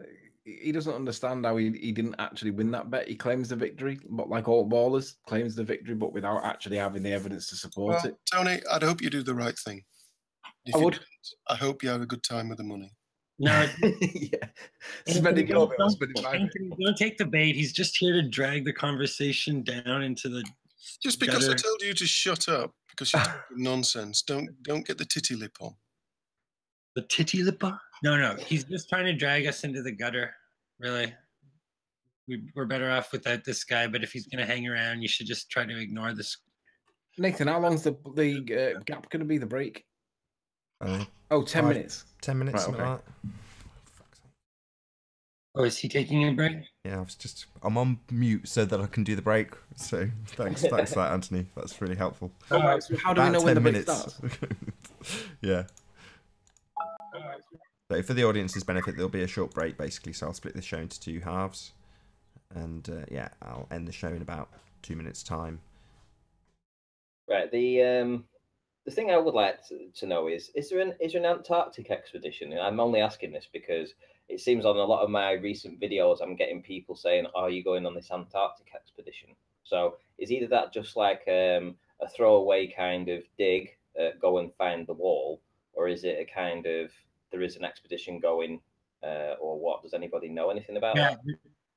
he doesn't understand how he didn't actually win that bet. He claims the victory, but like all ballers, claims the victory, but without actually having the evidence to support it. Tony, I'd hope you do the right thing. I would. I hope you have a good time with the money. No. Yeah. Spending your bit, spending my bit. Don't take the bait. He's just here to drag the conversation down into the Just because I told you to shut up because you're talking nonsense, don't get the titty lip on. The titty lip on? No. He's just trying to drag us into the gutter. Really. We're better off without this guy, but if he's going to hang around, you should just try to ignore this. Nathan, how long's the gap going to be, the break? 10 minutes. 10 minutes, right, something okay. like that. Oh, is he taking a break? Yeah, I'm on mute so that I can do the break. So thanks for that, Anthony. That's really helpful. So how do we know when the break starts? Yeah. So for the audience's benefit, there'll be a short break basically. So I'll split the show into 2 halves, and I'll end the show in about 2 minutes' time. Right. The thing I would like to know is there an Antarctic expedition? And I'm only asking this because it seems on a lot of my recent videos I'm getting people saying, "Are you going on this Antarctic expedition?" So is either that just like a throwaway kind of dig, go and find the wall, or is it a kind of there is an expedition going, or what? Does anybody know anything about that?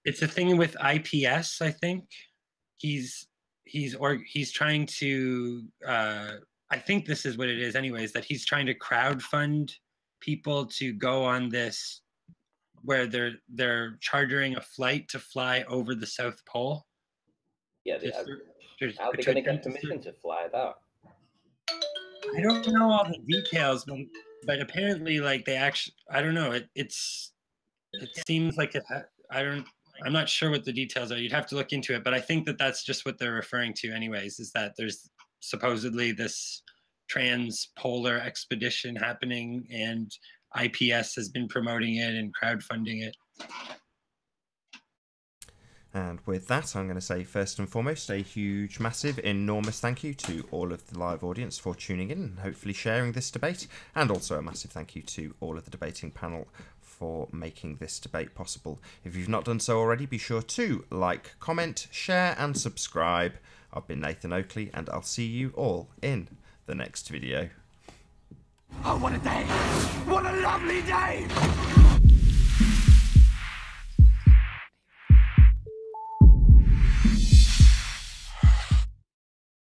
It's a thing with IPS. I think he's trying to. I think this is what it is, anyways. That he's trying to crowdfund people to go on this, where they're chartering a flight to fly over the South Pole. Yeah, how are they going to get permission to fly that? I don't know all the details, but apparently, like they actually, I don't know. It seems like I'm not sure what the details are. You'd have to look into it, but I think that that's just what they're referring to, anyways. Is that there's supposedly this trans-polar expedition happening, and IPS has been promoting it and crowdfunding it. And with that, I'm going to say first and foremost a huge, massive, enormous thank you to all of the live audience for tuning in and hopefully sharing this debate, and also a massive thank you to all of the debating panel for making this debate possible. If you've not done so already, be sure to like, comment, share and subscribe. I've been Nathan Oakley, and I'll see you all in the next video. Oh, what a day! What a lovely day!